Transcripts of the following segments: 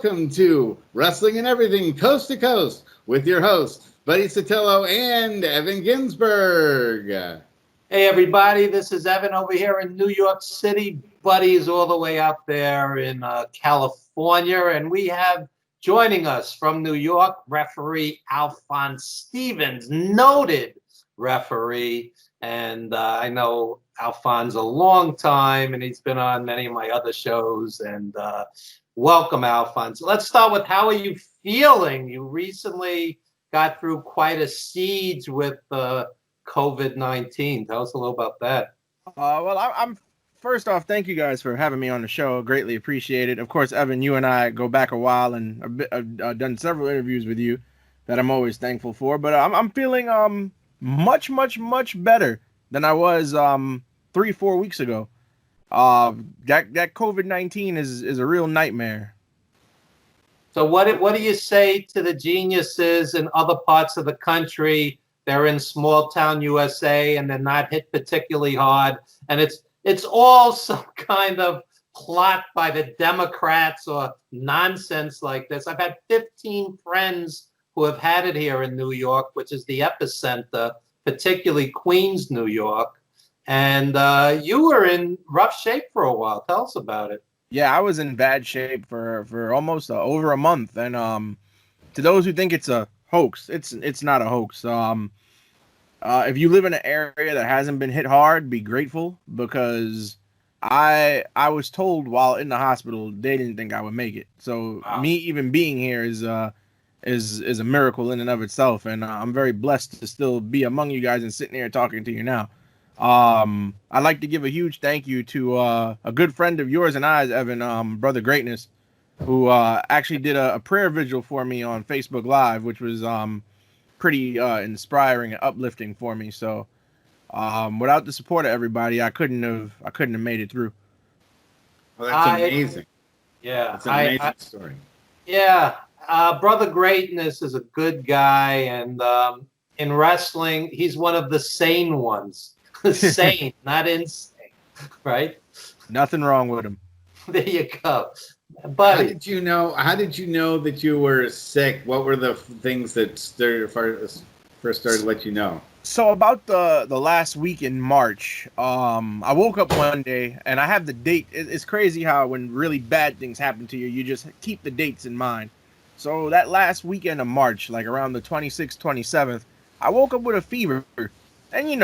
welcome to Wrestling and Everything Coast to Coast with your hosts, Buddy Sotello and Evan Ginzburg. Hey everybody, this is Evan over here in New York City. Buddy's all the way out there in California, and we have joining us from New York, referee Alfonz Stevens, noted referee. And I know Alfonz a long time, and he's been on many of my other shows. And welcome, Alfonz. Let's start with, how are you feeling? You recently got through quite a siege with COVID-19. Tell us a little about that. Well, I'm first off, thank you guys for having me on the show. Greatly appreciate it. Of course, Evan, you and I go back a while, and I've done several interviews with you that I'm always thankful for. But I'm feeling much better than I was 3-4 weeks ago. That COVID-19 is a real nightmare. So what do you say to the geniuses in other parts of the country? They're in small town USA and they're not hit particularly hard, and it's all some kind of plot by the Democrats or nonsense like this. I've had 15 friends who have had it here in New York, which is the epicenter, particularly Queens, New York. And you were in rough shape for a while. Tell us about it. Yeah, I was in bad shape for almost over a month. And to those who think it's a hoax, it's not a hoax. If you live in an area that hasn't been hit hard, be grateful, because I was told while in the hospital they didn't think I would make it. So wow. Me even being here is a miracle in and of itself, and I'm very blessed to still be among you guys and sitting here talking to you now. I'd like to give a huge thank you to a good friend of yours and I's, Evan, Brother Greatness, who actually did a prayer vigil for me on Facebook Live, which was pretty inspiring and uplifting for me. So without the support of everybody, I couldn't have made it through. Well, that's amazing. Yeah, it's an amazing story. Yeah, Brother Greatness is a good guy, and in wrestling, he's one of the sane ones. Sane, not insane, right? Nothing wrong with him. There you go. Buddy, How did you know that you were sick? What were the things that first started to let you know? So about the last week in March, I woke up one day and I have the date. It's crazy how when really bad things happen to you, you just keep the dates in mind. So that last weekend of March, like around the 26th, 27th, I woke up with a fever. And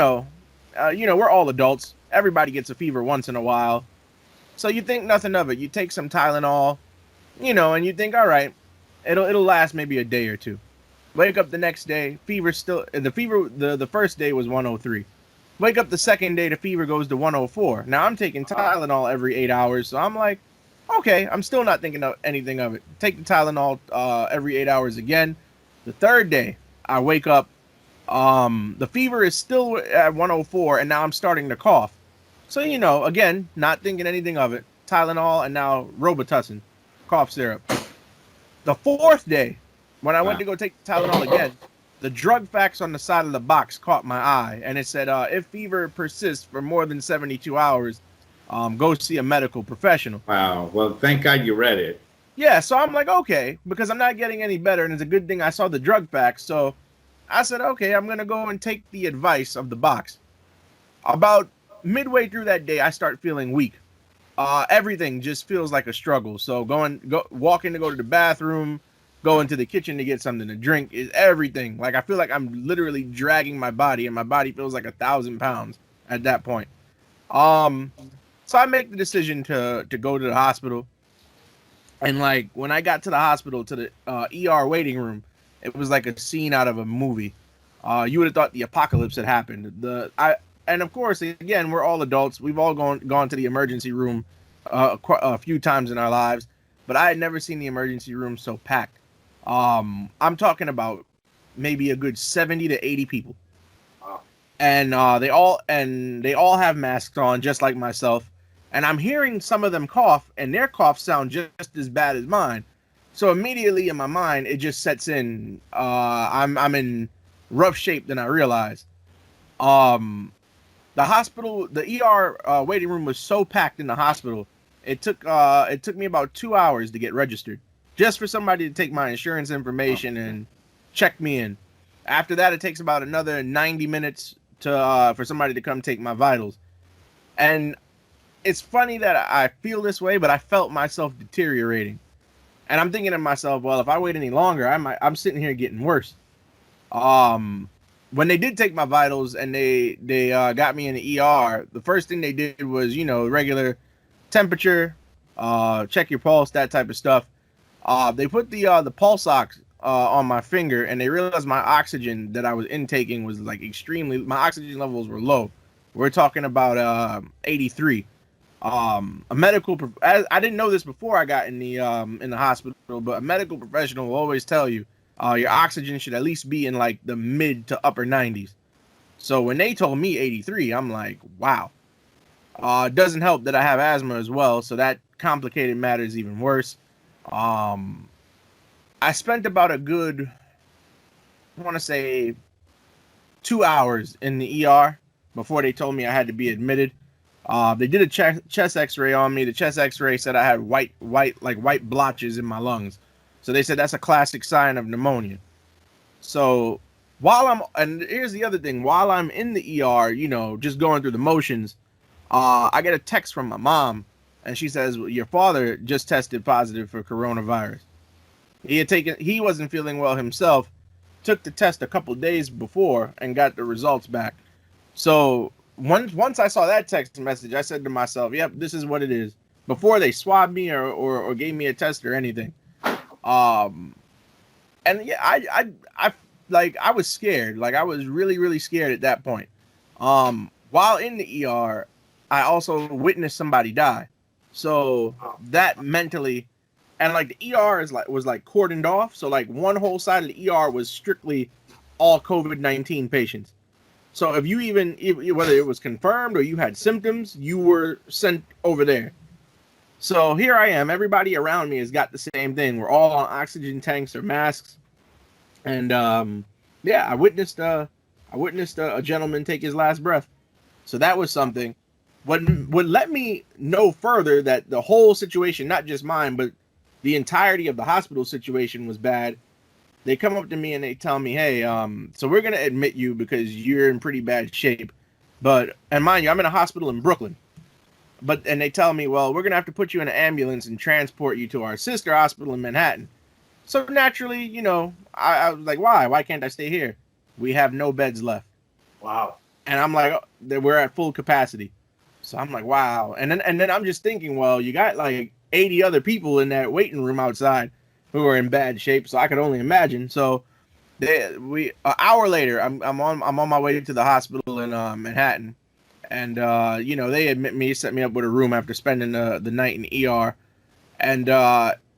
we're all adults. Everybody gets a fever once in a while. So you think nothing of it. You take some Tylenol, and you think, all right, it'll last maybe a day or two. Wake up the next day, the first day was 103. Wake up the second day, the fever goes to 104. Now I'm taking Tylenol every 8 hours, so I'm like, okay, I'm still not thinking of anything of it. Take the Tylenol every 8 hours again. The third day, I wake up, the fever is still at 104, and now I'm starting to cough. So, again, not thinking anything of it. Tylenol and now Robitussin, cough syrup. The fourth day, when I went to go take the Tylenol again, the drug facts on the side of the box caught my eye, and it said, if fever persists for more than 72 hours, go see a medical professional. Wow. Well, thank God you read it. Yeah, so I'm like, okay, because I'm not getting any better, and it's a good thing I saw the drug facts. So I said, okay, I'm going to go and take the advice of the box. About midway through that day, I start feeling weak. Everything just feels like a struggle. So walking to go to the bathroom, going to the kitchen to get something to drink is everything. Like, I feel like I'm literally dragging my body, and my body feels like 1,000 pounds at that point. So I make the decision to go to the hospital. And like, when I got to the hospital, to the ER waiting room, it was like a scene out of a movie. You would have thought the apocalypse had happened. And of course, again, we're all adults. We've all gone to the emergency room a few times in our lives, but I had never seen the emergency room so packed. I'm talking about maybe a good 70 to 80 people. Wow. And they all have masks on, just like myself. And I'm hearing some of them cough, and their coughs sound just as bad as mine. So immediately in my mind, it just sets in. I'm in rough shape than I realized. The hospital, the ER waiting room was so packed in the hospital. It took me about 2 hours to get registered. just for somebody to take my insurance information and check me in. After that, it takes about another 90 minutes to for somebody to come take my vitals. And it's funny that I feel this way, but I felt myself deteriorating. And I'm thinking to myself, well, if I wait any longer, I'm sitting here getting worse. When they did take my vitals and they got me in the ER, the first thing they did was, regular temperature, check your pulse, that type of stuff. They put the pulse ox on my finger, and they realized my oxygen that I was intaking was like my oxygen levels were low. We're talking about 83. I didn't know this before I got in the hospital, but a medical professional will always tell you your oxygen should at least be in like the mid to upper 90s. So when they told me 83, I'm like, wow. It doesn't help that I have asthma as well, so that complicated matters even worse. I spent about a good, I want to say, 2 hours in the ER before they told me I had to be admitted. They did a chest X-ray on me. The chest X-ray said I had white blotches in my lungs. So they said that's a classic sign of pneumonia. So and here's the other thing, while I'm in the ER, just going through the motions, I get a text from my mom, and she says, your father just tested positive for coronavirus. He wasn't feeling well himself, took the test a couple days before and got the results back. So once I saw that text message, I said to myself, yep, this is what it is, before they swabbed me or gave me a test or anything. And yeah, I was scared. Like, I was really, really scared at that point. While in the ER, I also witnessed somebody die. So that mentally, and like the ER was cordoned off. So like one whole side of the ER was strictly all COVID-19 patients. So if whether it was confirmed or you had symptoms, you were sent over there. So here I am. Everybody around me has got the same thing. We're all on oxygen tanks or masks. And I witnessed a gentleman take his last breath. So that was something. What let me know further that the whole situation, not just mine, but the entirety of the hospital situation was bad. They come up to me and they tell me, hey, so we're going to admit you because you're in pretty bad shape. And mind you, I'm in a hospital in Brooklyn. And they tell me, well, we're going to have to put you in an ambulance and transport you to our sister hospital in Manhattan. So naturally, I was like, why? Why can't I stay here? We have no beds left. Wow. And I'm like, we're at full capacity. So I'm like, wow. And then I'm just thinking, well, you got like 80 other people in that waiting room outside who are in bad shape. So I could only imagine. So an hour later, I'm on my way to the hospital in Manhattan. And, they admit me, set me up with a room after spending the night in the ER. And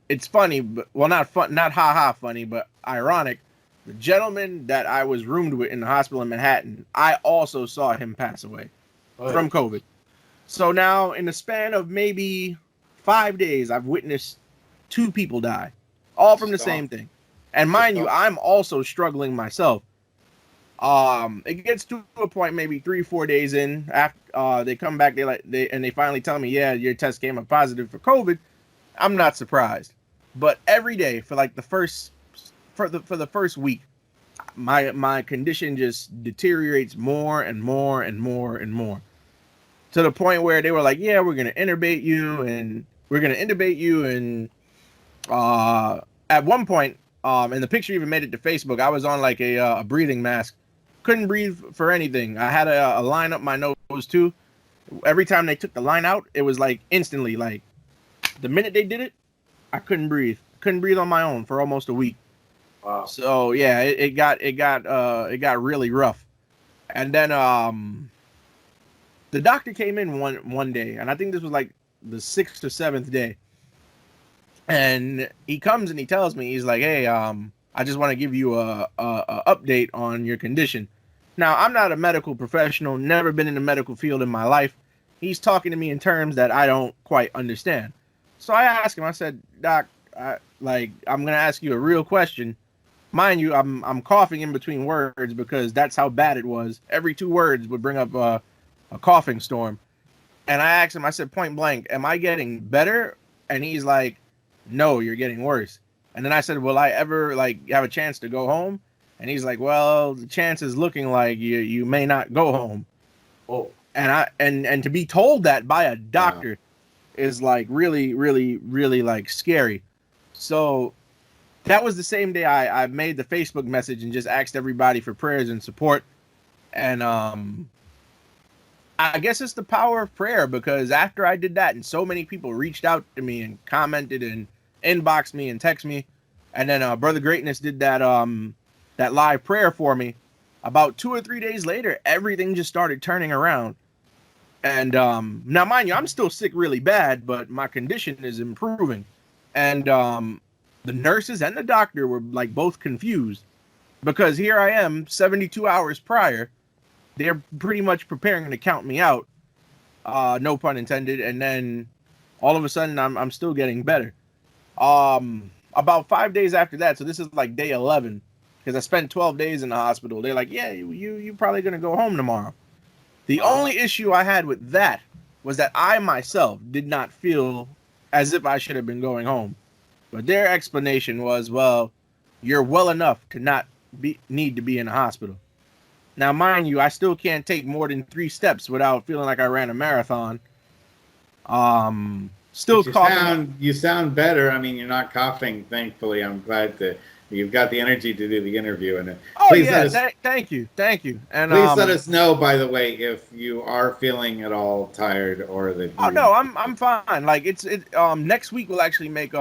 it's funny, but, well, not ha-ha funny, but ironic. The gentleman that I was roomed with in the hospital in Manhattan, I also saw him pass away from COVID. So now, in the span of maybe 5 days, I've witnessed 2 people die, all from the same thing. And mind you, I'm also struggling myself. It gets to a point maybe 3-4 days in after they come back, they finally tell me, yeah, your test came up positive for COVID. I'm not surprised, but every day for like the first week, my condition just deteriorates more and more and more and more, to the point where they were like, yeah, we're gonna intubate you, and at one point, and the picture even made it to Facebook, I was on like a breathing mask. Couldn't breathe for anything. I had a line up my nose too. Every time they took the line out, it was like instantly, like the minute they did it, I couldn't breathe. Couldn't breathe on my own for almost a week. Wow. So yeah, it got really rough. And then the doctor came in one day, and I think this was like the 6th or 7th day. And he comes and he tells me, he's like, hey, I just want to give you a update on your condition. Now, I'm not a medical professional, never been in the medical field in my life. He's talking to me in terms that I don't quite understand. So I asked him, I said, Doc, I'm going to ask you a real question. Mind you, I'm coughing in between words because that's how bad it was. Every 2 words would bring up a coughing storm. And I asked him, I said, point blank, am I getting better? And he's like, no, you're getting worse. And then I said, will I ever like have a chance to go home? And he's like, well, the chance is looking like you may not go home. Oh, And to be told that by a doctor is like really, really, really like scary. So that was the same day I made the Facebook message and just asked everybody for prayers and support. And I guess it's the power of prayer, because after I did that and so many people reached out to me and commented and inboxed me and text me, and then Brother Greatness did that that live prayer for me, about 2 or 3 days later, everything just started turning around. And now, mind you, I'm still sick really bad, but my condition is improving. And the nurses and the doctor were like both confused, because here I am 72 hours prior. They're pretty much preparing to count me out, no pun intended. And then all of a sudden I'm still getting better. About 5 days after that, so this is like day 11, because I spent 12 days in the hospital. They're like, yeah, you probably going to go home tomorrow. The only issue I had with that was that I myself did not feel as if I should have been going home. But their explanation was, well, you're well enough to not need to be in the hospital. Now, mind you, I still can't take more than 3 steps without feeling like I ran a marathon. Still coughing. You sound better. I mean, you're not coughing, thankfully. I'm glad that you've got the energy to do the interview. And please thank you. And please let us know, by the way, if you are feeling at all tired or that. Oh no, I'm fine. Like it's next week will actually make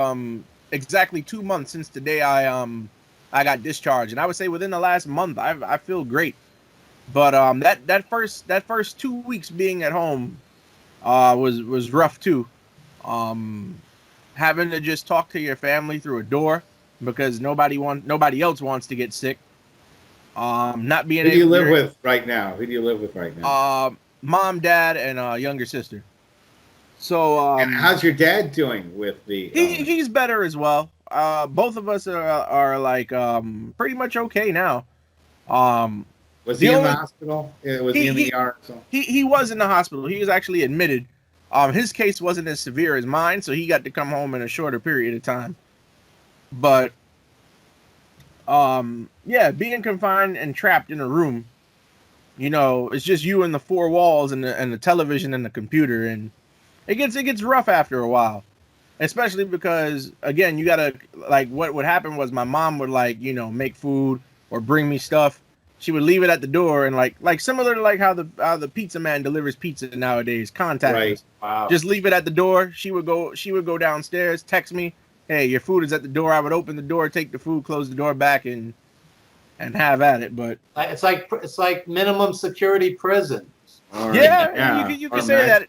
exactly 2 months since the day I got discharged, and I would say within the last month I feel great. But that first 2 weeks being at home was rough too. Having to just talk to your family through a door, because nobody else wants to get sick. Not being Who do you live with right now? Mom, dad, and a younger sister. So and how's your dad doing with the? He's better as well. Both of us are like pretty much okay now. Was he in the hospital? Was he in the ER? He was in the hospital. He was actually admitted. His case wasn't as severe as mine, so he got to come home in a shorter period of time. But yeah, being confined and trapped in a room, it's just you and the 4 walls and the television and the computer, and it gets rough after a while. Especially because, again, you gotta, like, what would happen was my mom would, like, make food or bring me stuff. She would leave it at the door, and like similar to like how the pizza man delivers pizza nowadays, contactless. Right. Wow. Just leave it at the door. She would go downstairs, text me, hey, your food is at the door. I would open the door, take the food, close the door back, and have at it. But it's like minimum security prison. You can say that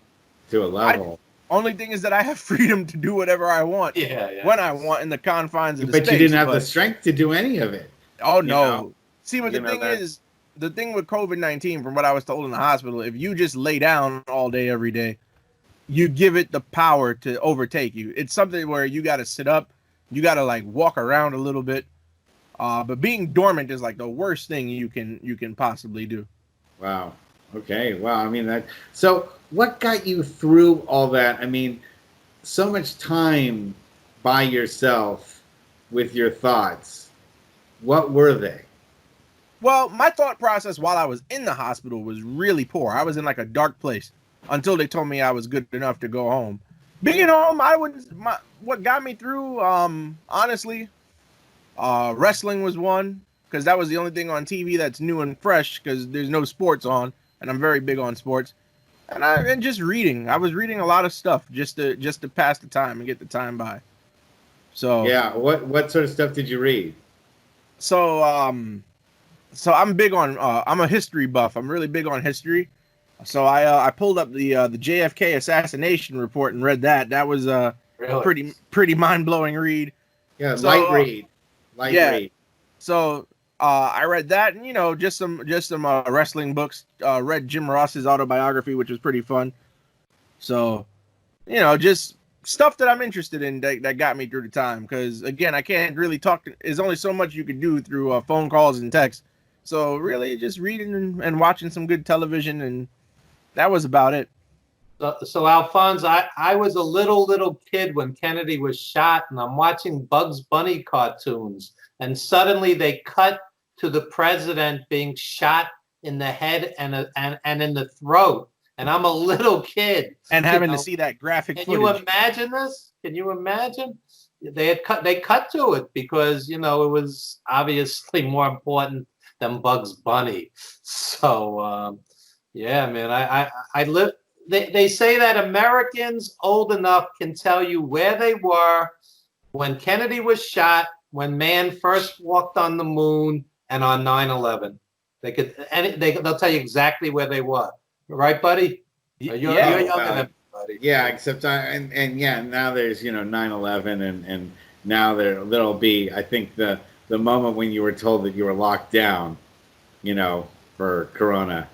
to a level. Only thing is that I have freedom to do whatever I want, when I want, in the confines of the space. But you didn't have the strength to do any of it. Oh no. See, what the thing is, the thing with COVID-19, from what I was told in the hospital, if you just lay down all day, every day, you give it the power to overtake you. It's something where you got to sit up, you got to like walk around a little bit. But being dormant is like the worst thing you can possibly do. Wow. Okay. Wow. I mean, so what got you through all that? I mean, so much time by yourself with your thoughts. What were they? Well, my thought process while I was in the hospital was really poor. I was in like a dark place until they told me I was good enough to go home. Being home, what got me through, honestly, wrestling was one, because that was the only thing on TV that's new and fresh, because there's no sports on, and I'm very big on sports. And just reading. I was reading a lot of stuff just to pass the time and get the time by. So yeah, what sort of stuff did you read? So I'm big on I'm a history buff. I'm really big on history. So I pulled up the JFK assassination report and read that. That was a pretty mind-blowing read. Yeah, so, light read. Read. So I read that, and just some wrestling books. Read Jim Ross's autobiography, which was pretty fun. So just stuff that I'm interested in that got me through the time. Because again, I can't really talk. There's only so much you can do through phone calls and text. So really, just reading and watching some good television, and that was about it. So Alfonz, I was a little kid when Kennedy was shot, and I'm watching Bugs Bunny cartoons, and suddenly they cut to the president being shot in the head and in the throat, and I'm a little kid. And you having know. to see that graphic Can footage. you imagine this? Can you imagine? They cut to it because it was obviously more important than Bugs Bunny. So yeah, man, I live. They say that Americans old enough can tell you where they were when Kennedy was shot, when man first walked on the moon, and on 9/11. They'll tell you exactly where they were. Right, buddy? You're younger than me, buddy. Yeah, except now there's 9/11 and now there'll be, I think, the moment when you were told that you were locked down, for Corona,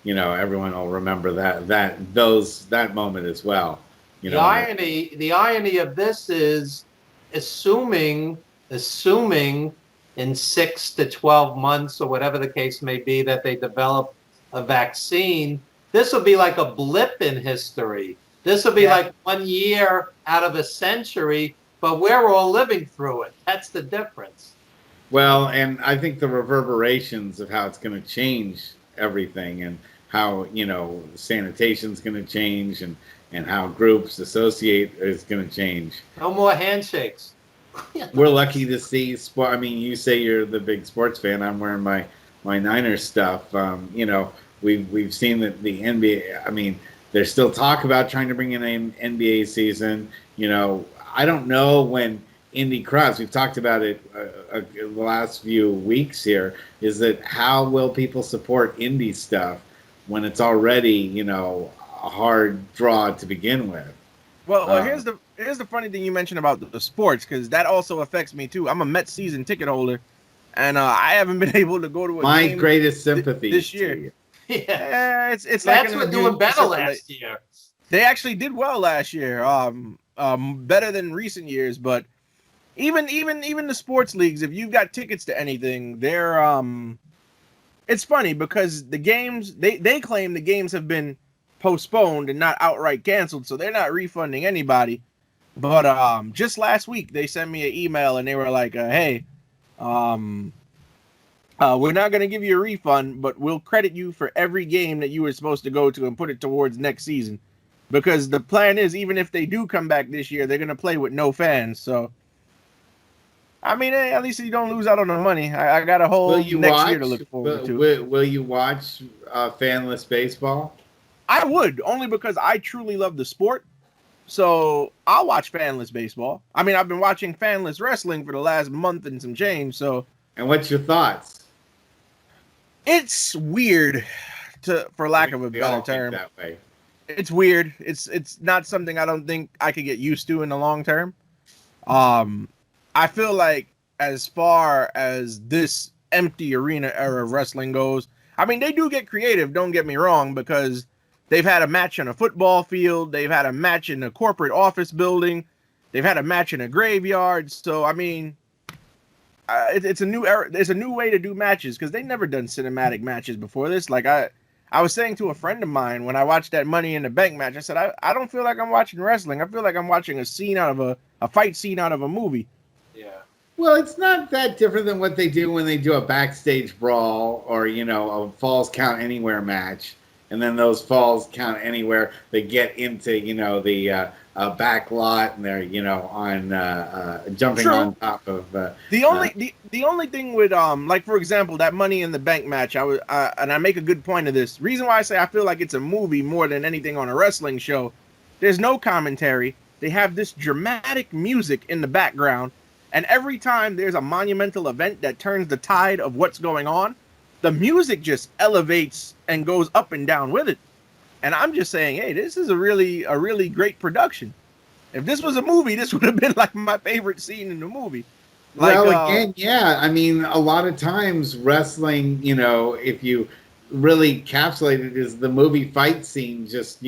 everyone will remember that moment as well. The irony of this is assuming in 6 to 12 months or whatever the case may be that they develop a vaccine, this will be like a blip in history. This will be like 1 year out of a century, but we're all living through it. That's the difference. Well, and I think the reverberations of how it's going to change everything, and how sanitation's going to change, and how groups associate is going to change. No more handshakes. We're lucky to see sport. I mean, you say you're the big sports fan. I'm wearing my Niners stuff. We've seen that the NBA. I mean, there's still talk about trying to bring in an NBA season. I don't know when Indy crowds. We've talked about it the last few weeks here. Is that how will people support indie stuff when it's already a hard draw to begin with? Well, here's the funny thing you mentioned about the sports, because that also affects me too. I'm a Mets season ticket holder, and I haven't been able to go to a game greatest sympathy this year. Yeah, it's Mets were doing better last year. They actually did well last year, better than recent years. But even the sports leagues, if you've got tickets to anything, they're it's funny because the games they claim the games have been postponed and not outright canceled, so they're not refunding anybody. But just last week they sent me an email and they were like, "Hey, we're not going to give you a refund, but we'll credit you for every game that you were supposed to go to and put it towards next season, because the plan is even if they do come back this year, they're going to play with no fans." So, I mean, at least you don't lose out on the money. I got a whole next year to look forward to. Will you watch fanless baseball? I would, only because I truly love the sport. So I'll watch fanless baseball. I mean, I've been watching fanless wrestling for the last month and some change. So, and what's your thoughts? It's weird, for lack of a better term. That way. It's weird. It's not something I don't think I could get used to in the long term. I feel like as far as this empty arena era of wrestling goes, I mean, they do get creative, don't get me wrong, because they've had a match on a football field, they've had a match in a corporate office building, they've had a match in a graveyard. So, I mean, it's a new era. There's a new way to do matches, because they've never done cinematic matches before this. Like I was saying to a friend of mine when I watched that Money in the Bank match, I said, I don't feel like I'm watching wrestling. I feel like I'm watching a scene out of a fight scene out of a movie. Yeah. Well, it's not that different than what they do when they do a backstage brawl or, a falls count anywhere match. And then those falls count anywhere. They get into, the back lot, and they're, on jumping True. on top of. The only thing with like, for example, that Money in the Bank match, and I make a good point of this. Reason why I say I feel like it's a movie more than anything on a wrestling show. There's no commentary. They have this dramatic music in the background, and every time there's a monumental event that turns the tide of what's going on, the music just elevates and goes up and down with it. And I'm just saying, hey, this is a really great production. If this was a movie, this would have been like my favorite scene in the movie. Like, well, again, yeah. I mean, a lot of times wrestling, if you really encapsulate it, is the movie fight scene just,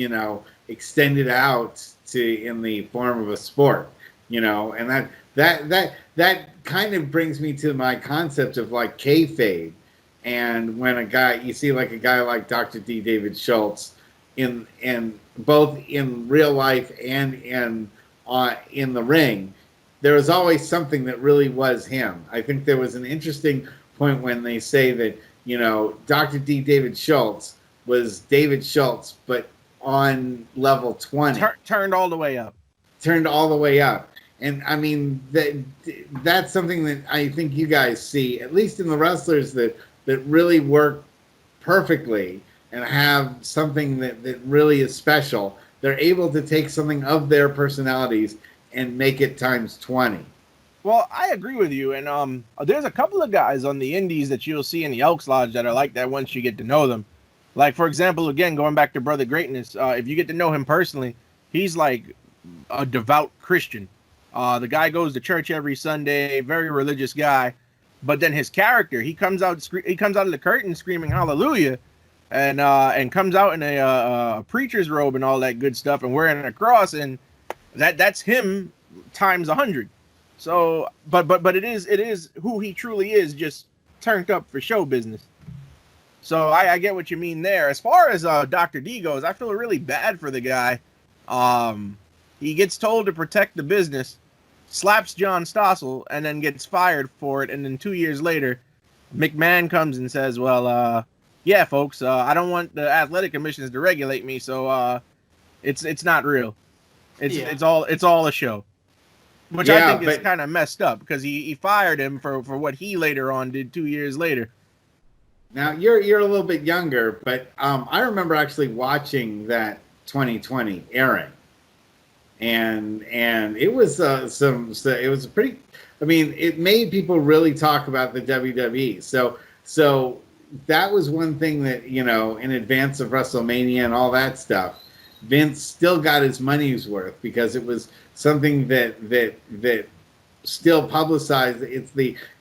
extended out to in the form of a sport, and that kind of brings me to my concept of like kayfabe. And when you see like a guy like Dr. D. David Schultz, in both in real life and in the ring, there was always something that really was him. I think there was an interesting point when they say that, you know, Dr. D. David Schultz was David Schultz, but on level 20. Turned all the way up. Turned all the way up. And I mean, that's something that I think you guys see, at least in the wrestlers that really work perfectly and have something that really is special. They're able to take something of their personalities and make it times 20. Well, I agree with you. And there's a couple of guys on the indies that you'll see in the Elks Lodge that are like that once you get to know them. Like, for example, again, going back to Brother Greatness, if you get to know him personally, he's like a devout Christian. The guy goes to church every Sunday, very religious guy. But then his character, he comes out of the curtain screaming hallelujah, and comes out in a preacher's robe and all that good stuff, and wearing a cross, and that's him times 100. So, but it is who he truly is, just turned up for show business. So I get what you mean there. As far as Dr. D goes, I feel really bad for the guy. He gets told to protect the business, slaps John Stossel, and then gets fired for it. And then 2 years later, McMahon comes and says, well, yeah, folks, I don't want the athletic commissions to regulate me, so it's not real. It's all a show. Which I think is kind of messed up, because he fired him for what he later on did 2 years later. Now, you're a little bit younger, but I remember actually watching that 2020 airing. And it was it was a pretty, I mean, it made people really talk about the WWE. So that was one thing that, you know, in advance of WrestleMania and all that stuff, Vince still got his money's worth, because it was something that still publicized.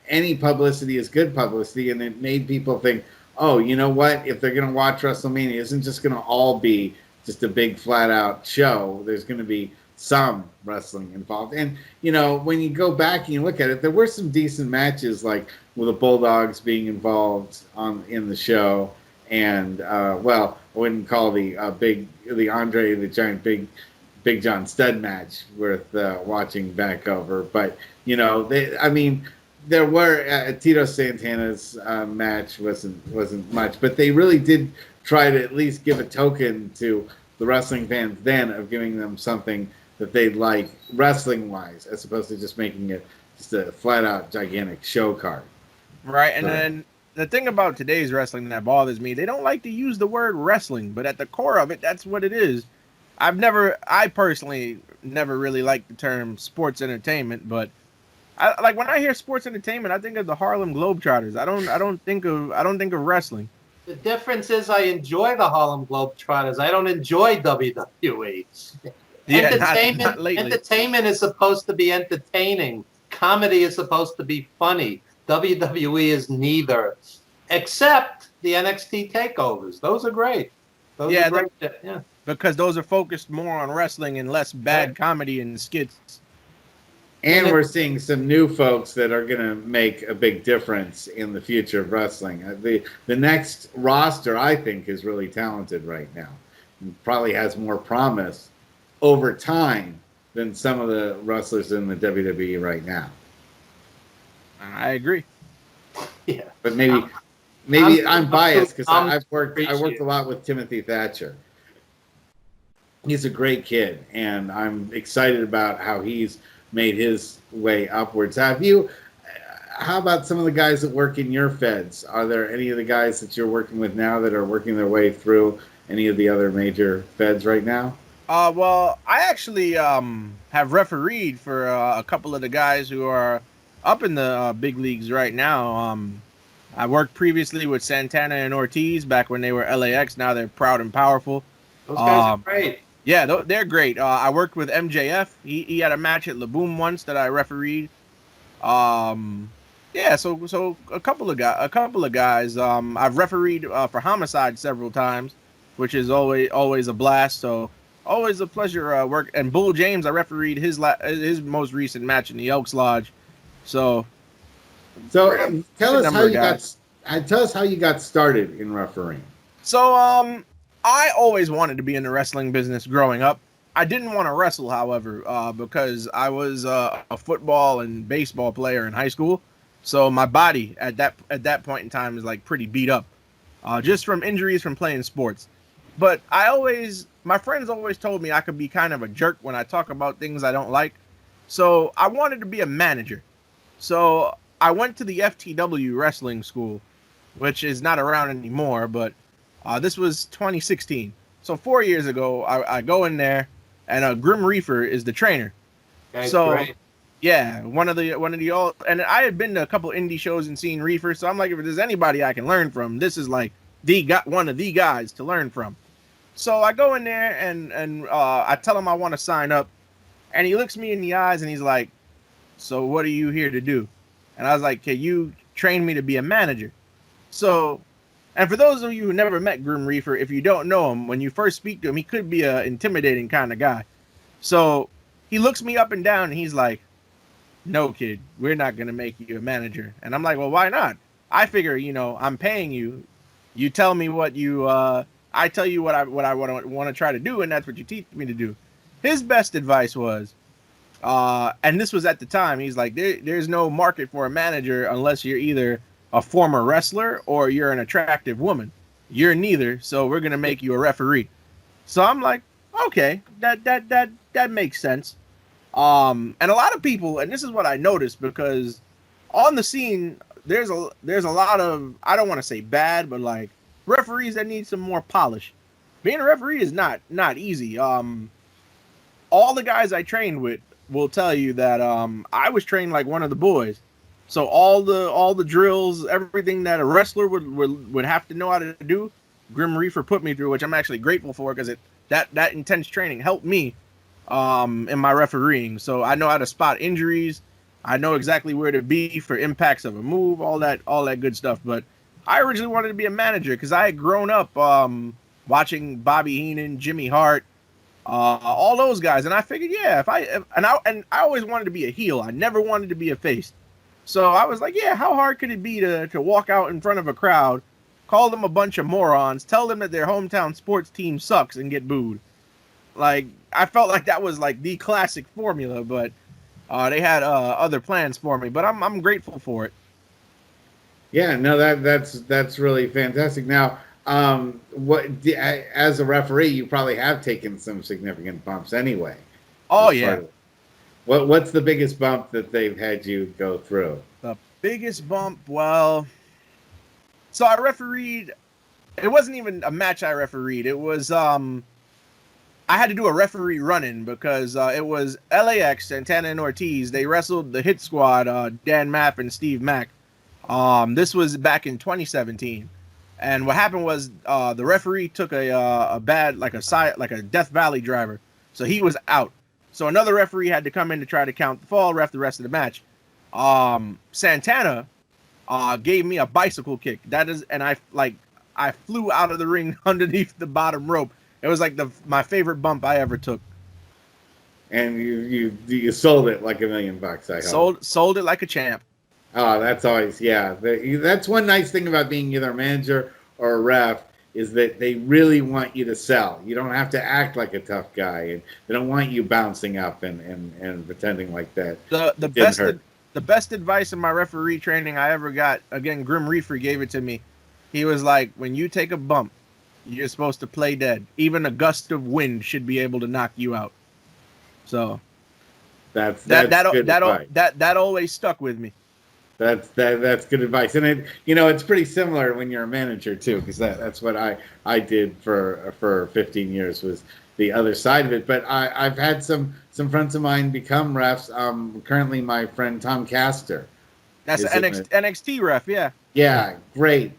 Any publicity is good publicity, and it made people think, oh, you know what? If they're going to watch WrestleMania, it isn't just going to all be just a big flat out show. There's going to be some wrestling involved. And, you know, when you go back and you look at it, there were some decent matches, like with the Bulldogs being involved in the show. And, well, I wouldn't call the Andre the Giant Big John Studd match worth watching back over. But, you know, there were Tito Santana's match wasn't much, but they really did try to at least give a token to the wrestling fans then of giving them something that they'd like wrestling wise, as opposed to just making it just a flat out gigantic show card. Right, and then the thing about today's wrestling that bothers me, they don't like to use the word wrestling, but at the core of it, that's what it is. I personally never really liked the term sports entertainment, but like when I hear sports entertainment, I think of the Harlem Globetrotters. I don't think of wrestling. The difference is I enjoy the Harlem Globetrotters. I don't enjoy WWE. Yeah, not lately. Entertainment is supposed to be entertaining. Comedy is supposed to be funny. WWE is neither, except the NXT takeovers. Those are great. Those are great. Yeah. Because those are focused more on wrestling and less bad comedy and skits. And we're seeing some new folks that are going to make a big difference in the future of wrestling. The next roster, I think, is really talented right now. And probably has more promise over time than some of the wrestlers in the WWE right now. I agree. Yeah, but maybe I'm biased, because I've worked a lot with Timothy Thatcher. He's a great kid, and I'm excited about how he's made his way upwards. How about some of the guys that work in your feds? Are there any of the guys that you're working with now that are working their way through any of the other major feds right now? Well, I actually have refereed for a couple of the guys who are up in the big leagues right now. I worked previously with Santana and Ortiz back when they were LAX. Now they're Proud and Powerful. Those guys are great. Yeah, they're great. I worked with MJF. He had a match at La Boom once that I refereed. Yeah, so a couple of guys. I've refereed for Homicide several times, which is always a blast. So always a pleasure work. And Bull James, I refereed his most recent match in the Elks Lodge. So tell us how you got started in refereeing. So I always wanted to be in the wrestling business growing up. I didn't want to wrestle, however, because I was a football and baseball player in high school. So my body at that point in time is like pretty beat up, just from injuries from playing sports. But my friends always told me I could be kind of a jerk when I talk about things I don't like. So I wanted to be a manager. So I went to the FTW wrestling school, which is not around anymore, but this was 2016. So 4 years ago, I go in there, and Grim Reaper is the trainer. Okay, So great. yeah, one of the all, and I had been to a couple indie shows and seen Reefer, so I'm like, if there's anybody I can learn from, this is like one of the guys to learn from. So I go in there and I tell him I want to sign up, and he looks me in the eyes and he's like, "So what are you here to do?" And I was like, "Can you train me to be a manager?" So, and for those of you who never met Grim Reaper, if you don't know him, when you first speak to him, he could be an intimidating kind of guy. So he looks me up and down and he's like, "No, kid, we're not going to make you a manager." And I'm like, "Well, why not? I figure, I'm paying you. You tell me what I tell you what I want to try to do, and that's what you teach me to do." His best advice was, and this was at the time, he's like, there's no market for a manager unless you're either a former wrestler or you're an attractive woman. You're neither, so we're going to make you a referee. So I'm like, okay, that makes sense. And a lot of people, and this is what I noticed, because on the scene, there's a lot of, I don't want to say bad, but like referees that need some more polish. Being a referee is not easy. All the guys I trained with will tell you that I was trained like one of the boys. So all the drills, everything that a wrestler would have to know how to do, Grim Reaper put me through, which I'm actually grateful for, because that intense training helped me in my refereeing. So I know how to spot injuries. I know exactly where to be for impacts of a move, all that good stuff. But I originally wanted to be a manager because I had grown up watching Bobby Heenan, Jimmy Hart, all those guys, and I figured, yeah, I always wanted to be a heel. I never wanted to be a face. So I was like, yeah, how hard could it be to walk out in front of a crowd, call them a bunch of morons, tell them that their hometown sports team sucks, and get booed? Like, I felt like that was like the classic formula, but they had other plans for me. But I'm grateful for it. Yeah, no, that's really fantastic. Now, as a referee, you probably have taken some significant bumps anyway. Oh yeah. What's the biggest bump that they've had you go through? The biggest bump, well, so I refereed. It wasn't even a match I refereed. It was I had to do a referee run-in because it was LAX, Santana and Ortiz. They wrestled the Hit Squad, Dan Mapp and Steve Mack. This was back in 2017, and what happened was the referee took a bad, like a Death Valley driver, so he was out. So another referee had to come in to try to count the fall, ref the rest of the match. Santana gave me a bicycle kick. And I flew out of the ring underneath the bottom rope. It was like my favorite bump I ever took. And you sold it like $1 million, I hope. Sold it like a champ. Oh, that's always, yeah. That's one nice thing about being either a manager or a ref, is that they really want you to sell. You don't have to act like a tough guy, and they don't want you bouncing up and pretending like that. The best advice in my referee training I ever got, again, Grim Reaper gave it to me. He was like, when you take a bump, you're supposed to play dead. Even a gust of wind should be able to knock you out. So that always stuck with me. That's good advice, and it's pretty similar when you're a manager too, because that's what I did for 15 years, was the other side of it. But I've had some friends of mine become refs. Currently my friend Tom Castor. That's an NXT ref, yeah. Yeah, great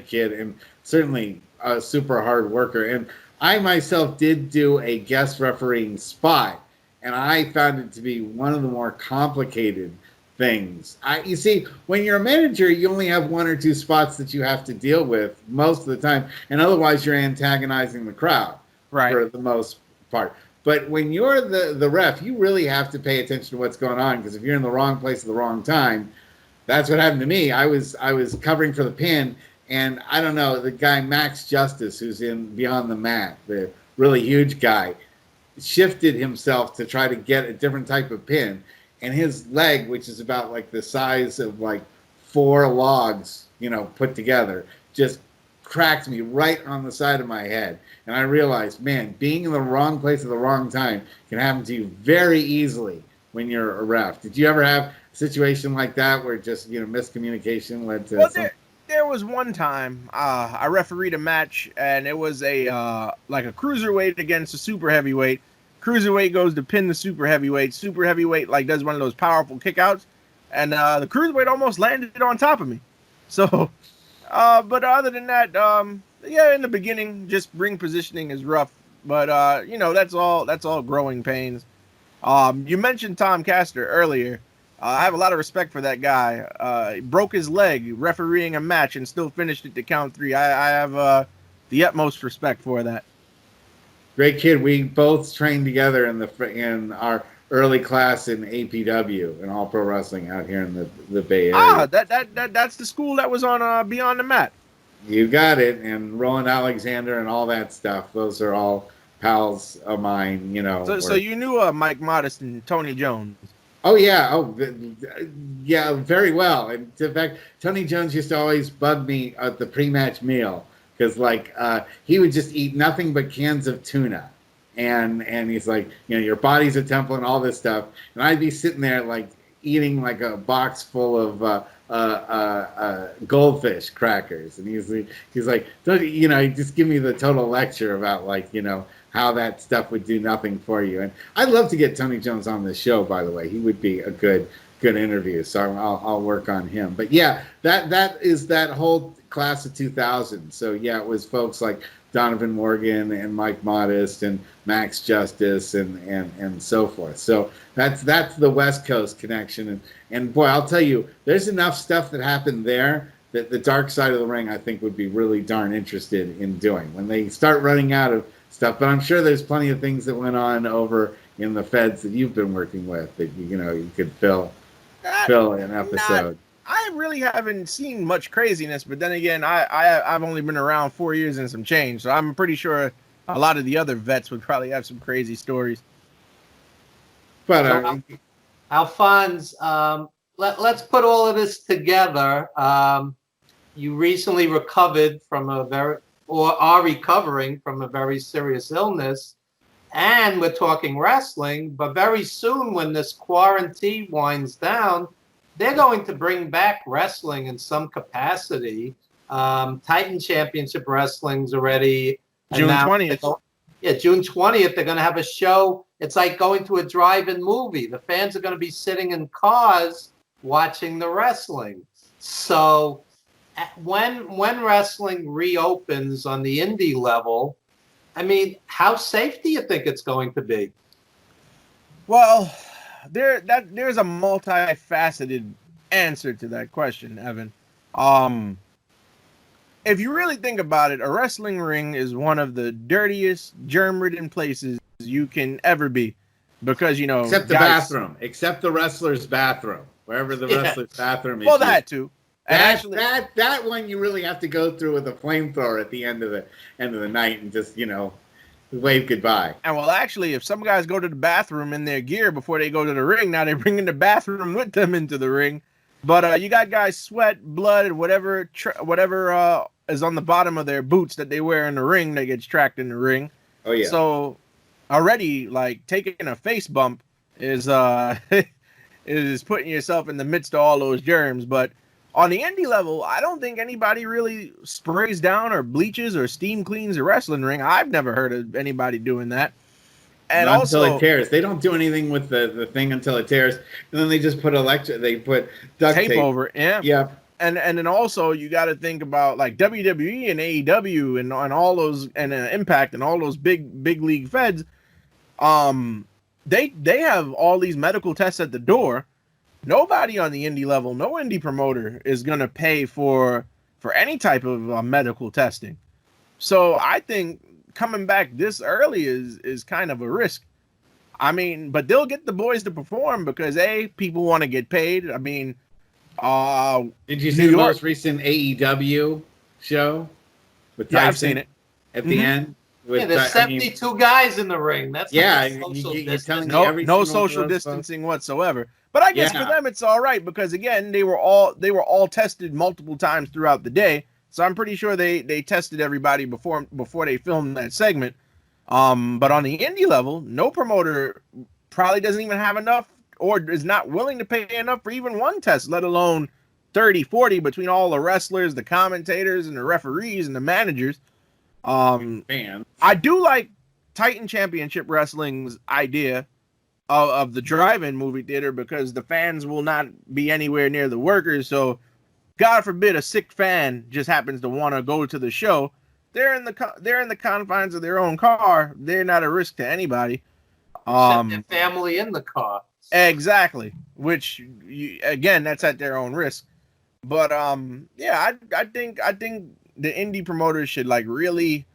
kid, and certainly a super hard worker. And I myself did do a guest refereeing spot, and I found it to be one of the more complicated things. You see, when you're a manager, you only have one or two spots that you have to deal with most of the time, and otherwise you're antagonizing the crowd, right, for the most part. But when you're the ref, you really have to pay attention to what's going on, because if you're in the wrong place at the wrong time, that's what happened to me. I was covering for the pin, And I don't know, the guy Max Justice, who's in Beyond the Mat, the really huge guy, shifted himself to try to get a different type of pin, and his leg, which is about like the size of like 4 logs, put together, just cracked me right on the side of my head. And I realized, man, being in the wrong place at the wrong time can happen to you very easily when you're a ref. Did you ever have a situation like that where just miscommunication led to something? There was one time I refereed a match, and it was a like a cruiserweight against a super heavyweight. Cruiserweight goes to pin the super heavyweight. Super heavyweight like does one of those powerful kickouts, and the cruiserweight almost landed on top of me. So, but other than that, yeah, in the beginning, just ring positioning is rough. But that's all growing pains. You mentioned Tom Castor earlier. I have a lot of respect for that guy. He broke his leg refereeing a match and still finished it to count 3. I have the utmost respect for that. Great kid. We both trained together in our early class in APW and All Pro Wrestling out here in the Bay Area. That's the school that was on Beyond the Mat. You got it. And Roland Alexander and all that stuff. Those are all pals of mine. So you knew Mike Modest and Tony Jones. Oh yeah, yeah, very well. And in fact, Tony Jones used to always bug me at the pre-match meal because he would just eat nothing but cans of tuna, and he's like, your body's a temple and all this stuff, and I'd be sitting there like eating like a box full of goldfish crackers, and he's like, don't he'd just give me the total lecture about how that stuff would do nothing for you. And I'd love to get Tony Jones on this show, by the way. He would be a good interview, so I'll work on him. But yeah, that is that whole class of 2000. So yeah, it was folks like Donovan Morgan and Mike Modest and Max Justice and so forth. So that's the West Coast connection. And boy, I'll tell you, there's enough stuff that happened there that the dark side of the ring, I think, would be really darn interested in doing when they start running out of stuff. But I'm sure there's plenty of things that went on over in the feds that you've been working with that you could fill an episode. I really haven't seen much craziness, but then again, I've only been around 4 years and some change, so I'm pretty sure a lot of the other vets would probably have some crazy stories. But Alfonz, let's put all of this together. You recently recovered from are recovering from a very serious illness, and we're talking wrestling, but very soon when this quarantine winds down, they're going to bring back wrestling in some capacity. Titan Championship Wrestling's already June 20th. Yeah, June 20th, they're going to have a show. It's like going to a drive-in movie. The fans are going to be sitting in cars watching the wrestling. So when wrestling reopens on the indie level, I mean, how safe do you think it's going to be? Well, there's a multifaceted answer to that question, Evan. If you really think about it, a wrestling ring is one of the dirtiest, germ-ridden places you can ever be, because except the bathroom, except the wrestler's bathroom, wherever the wrestler's bathroom is. Well, that too. That one you really have to go through with a flamethrower at the end of the night and just wave goodbye. And well, actually, if some guys go to the bathroom in their gear before they go to the ring, now they bring in the bathroom with them into the ring. But you got guys sweat, blood, whatever is on the bottom of their boots that they wear in the ring that gets tracked in the ring. Oh yeah. So already, taking a face bump is is putting yourself in the midst of all those germs. But on the indie level, I don't think anybody really sprays down or bleaches or steam cleans a wrestling ring. I've never heard of anybody doing that. And not also, until it tears. They don't do anything with the thing until it tears, and then they just put duct tape over it. Yeah. Yeah. And then also you got to think about WWE and AEW and all those and Impact and all those big league feds. They have all these medical tests at the door. Nobody on the indie level, no indie promoter is going to pay for any type of medical testing. So I think coming back this early is kind of a risk. I mean, but they'll get the boys to perform because people want to get paid. I mean, did you see the most recent AEW show with Yeah, Tyson I've seen it. at the end? With Yeah, there's I mean, 72 guys in the ring. That's yeah, not social you're telling distance. me every No single one of social those folks- distancing whatsoever. But I guess for Yeah. them it's all right because again they were all tested multiple times throughout the day. So I'm pretty sure they tested everybody before they filmed that segment. But on the indie level, no promoter probably doesn't even have enough or is not willing to pay enough for even one test, let alone 30, 40 between all the wrestlers, the commentators, and the referees and the managers. fans. I do like Titan Championship Wrestling's idea of the drive-in movie theater because the fans will not be anywhere near the workers. So, God forbid, a sick fan just happens to want to go to the show. They're in the confines of their own car. They're not a risk to anybody. Except their family in the car. Exactly. Which again, that's at their own risk. But yeah, I think the indie promoters should like really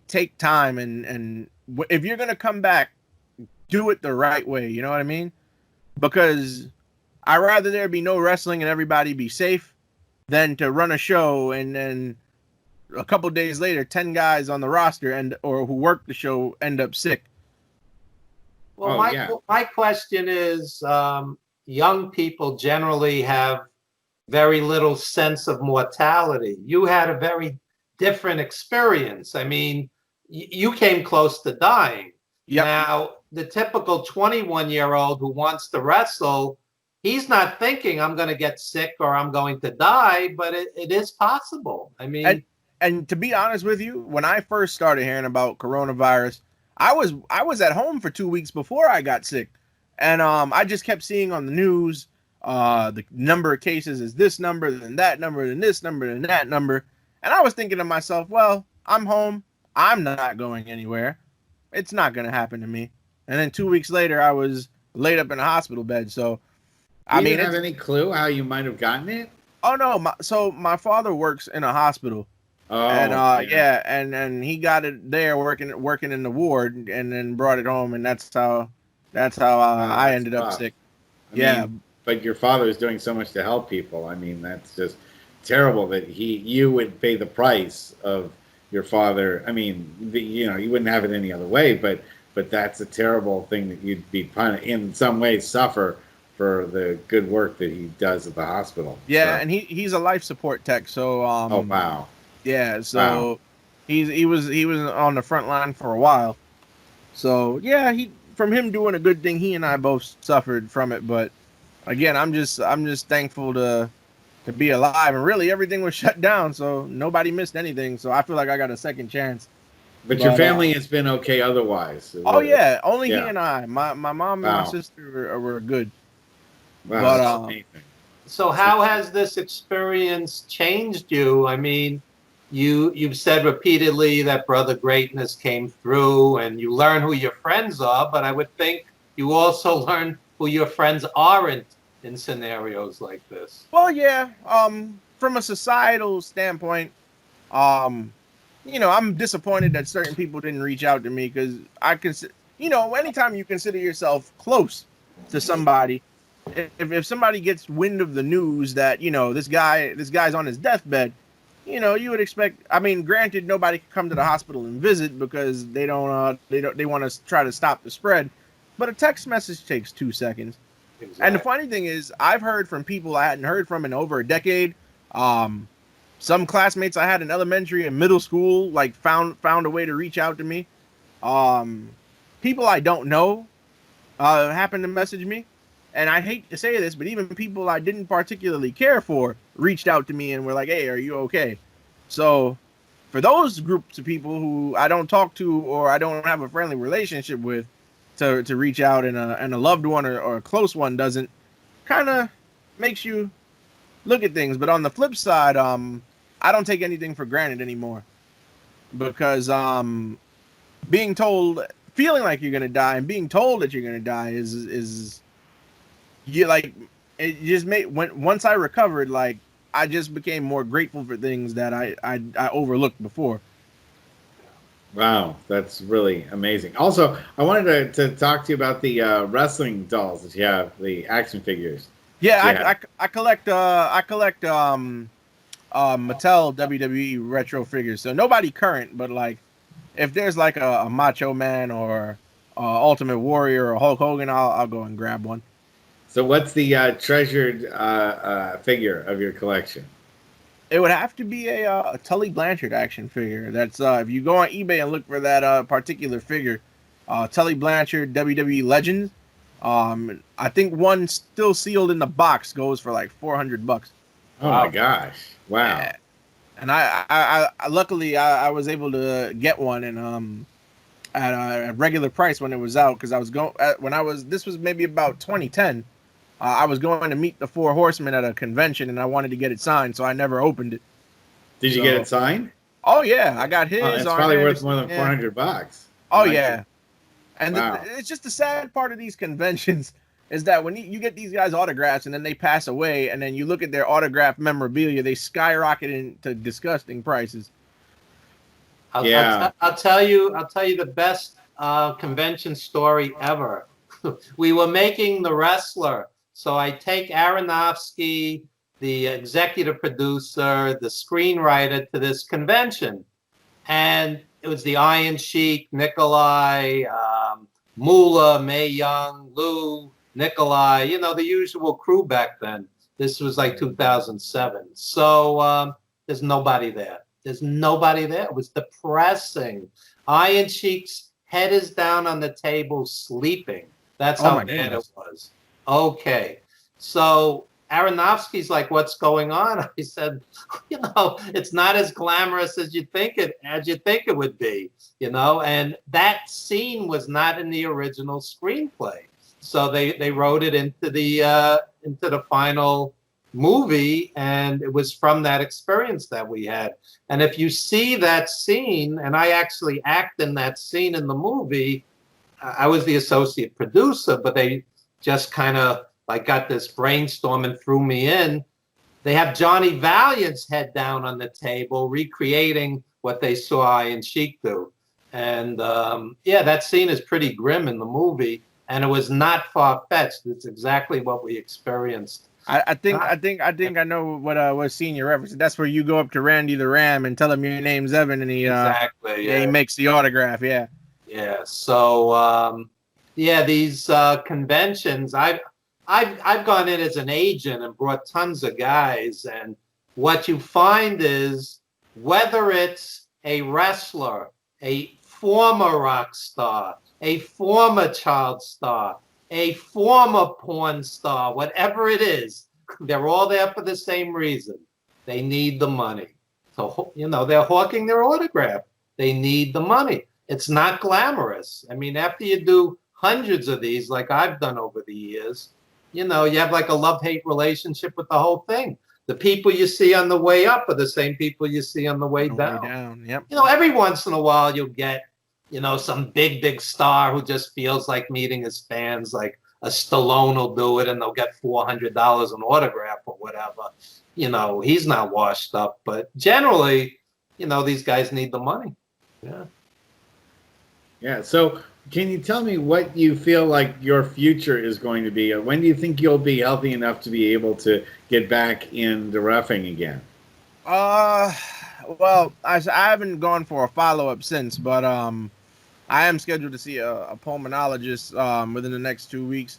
take time and if you're gonna come back, do it the right way. You know what I mean? Because I'd rather there be no wrestling and everybody be safe than to run a show and then a couple days later, 10 guys on the roster or who work the show end up sick. Well, Oh, my question is, young people generally have very little sense of mortality. You had a very different experience. I mean, you came close to dying. Yep. Now, the typical 21-year-old who wants to wrestle, he's not thinking I'm going to get sick or I'm going to die, but it is possible. I mean, and to be honest with you, when I first started hearing about coronavirus, I was at home for 2 weeks before I got sick, and I just kept seeing on the news the number of cases is this number, then that number, then this number, then that number, and I was thinking to myself, well, I'm home, I'm not going anywhere, it's not going to happen to me. And then 2 weeks later, I was laid up in a hospital bed. So, I mean, have any clue how you might have gotten it? Oh no, my father works in a hospital. Oh, and and he got it there working in the ward, and then brought it home, and that's how I ended up sick. I mean, but your father is doing so much to help people. I mean, that's just terrible that you would pay the price of your father. I mean, you wouldn't have it any other way, but that's a terrible thing that you'd be in some ways suffer for the good work that he does at the hospital. Yeah, so. And he's a life support tech. So oh wow. Yeah, so wow. he was on the front line for a while. So yeah, from him doing a good thing, he and I both suffered from it. But again, I'm just thankful to be alive. And really, everything was shut down, so nobody missed anything. So I feel like I got a second chance. But your family has been okay otherwise. Oh yeah, only he and I. My mom and my sister were good. Wow, but that's amazing. So how has this experience changed you? I mean, you've said repeatedly that Brother Greatness came through and you learn who your friends are, but I would think you also learn who your friends aren't in scenarios like this. Well, yeah. From a societal standpoint, I'm disappointed that certain people didn't reach out to me because I consider, anytime you consider yourself close to somebody, if somebody gets wind of the news that, this guy's on his deathbed, you would expect, I mean, granted, nobody can come to the hospital and visit because they want to try to stop the spread, but a text message takes 2 seconds. Exactly. And the funny thing is, I've heard from people I hadn't heard from in over a decade. Some classmates I had in elementary and middle school, like found a way to reach out to me. People I don't know, happened to message me. And I hate to say this, but even people I didn't particularly care for reached out to me and were like, hey, are you okay? So for those groups of people who I don't talk to or I don't have a friendly relationship with to reach out and a loved one or a close one doesn't, kind of makes you look at things. But on the flip side, I don't take anything for granted anymore because feeling like you're going to die and being told that you're going to die is it just made once I recovered, like I just became more grateful for things that I overlooked before. Wow, that's really amazing. Also, I wanted to talk to you about the wrestling dolls that you have, the action figures. Yeah, I collect Mattel WWE retro figures. So nobody current, but like if there's like a Macho Man or Ultimate Warrior or Hulk Hogan, I'll go and grab one. So what's the treasured figure of your collection? It would have to be a Tully Blanchard action figure. That's if you go on eBay and look for that particular figure, Tully Blanchard WWE Legends. I think one still sealed in the box goes for like $400. Oh my gosh! Wow. Yeah. And I luckily I was able to get one and at a regular price when it was out because I was going this was maybe about 2010. I was going to meet the Four Horsemen at a convention and I wanted to get it signed, so I never opened it. Did you get it signed? Oh yeah, I got his. Oh, it's probably worth more than $400. Oh yeah, and wow. It's just the sad part of these conventions is that when you get these guys autographs and then they pass away, and then you look at their autograph memorabilia, they skyrocket into disgusting prices. I'll tell you the best convention story ever. We were making The Wrestler. So I take Aronofsky, the executive producer, the screenwriter, to this convention. And it was the Iron Sheik, Nikolai, Moolah, Mae Young, Lou, Nikolai, the usual crew back then. This was like 2007. So there's nobody there. There's nobody there. It was depressing. Iron Sheik's head is down on the table sleeping. That's how bad it was. Okay. So Aronofsky's like, what's going on? I said, it's not as glamorous as you think it would be, and that scene was not in the original screenplay. So they wrote it into the final movie, and it was from that experience that we had. And if you see that scene, and I actually act in that scene in the movie, I was the associate producer, but they just kind of like got this brainstorm and threw me in. They have Johnny Valiant's head down on the table, recreating what they saw Iron Sheik do. And that scene is pretty grim in the movie, and it was not far-fetched. It's exactly what we experienced. I think I know what scene you're referencing. That's where you go up to Randy the Ram and tell him your name's Evan, and he makes the autograph. Yeah. Yeah. So these conventions, I've gone in as an agent and brought tons of guys, and what you find is whether it's a wrestler, a former rock star, a former child star, a former porn star, whatever it is, they're all there for the same reason. They need the money. So, they're hawking their autograph. They need the money. It's not glamorous. I mean, after you do hundreds of these, like I've done over the years, you have like a love-hate relationship with the whole thing. The people you see on the way up are the same people you see on the way down. Yep. Every once in a while you'll get, some big star who just feels like meeting his fans, like a Stallone will do it and they'll get $400 an autograph or whatever. He's not washed up, but generally, these guys need the money. Yeah. Yeah. So can you tell me what you feel like your future is going to be? When do you think you'll be healthy enough to be able to get back into roughing again? Well, I haven't gone for a follow-up since, but I am scheduled to see a pulmonologist within the next 2 weeks,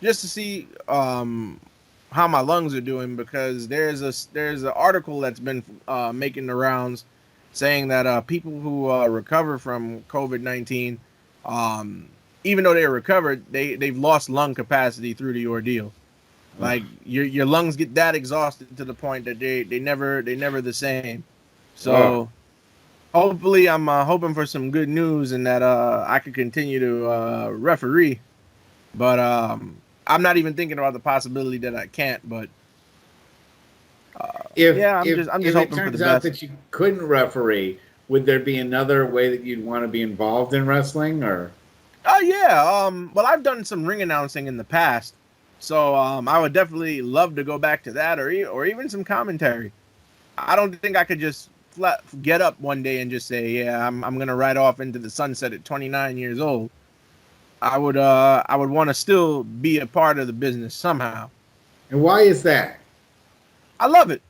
just to see how my lungs are doing, because there's an article that's been making the rounds saying that people who recover from COVID-19, even though they're recovered, they've lost lung capacity through the ordeal. Like your lungs get that exhausted to the point that they never the same. So hopefully I'm hoping for some good news and that I could continue to referee. But I'm not even thinking about the possibility that I can't. But I'm just hoping for the best. If it turns out that you couldn't referee, would there be another way that you'd want to be involved in wrestling, or? Oh yeah. Well, I've done some ring announcing in the past, so I would definitely love to go back to that, or even some commentary. I don't think I could just get up one day and just say, yeah, I'm gonna ride off into the sunset at 29 years old. I would want to still be a part of the business somehow. And why is that? I love it.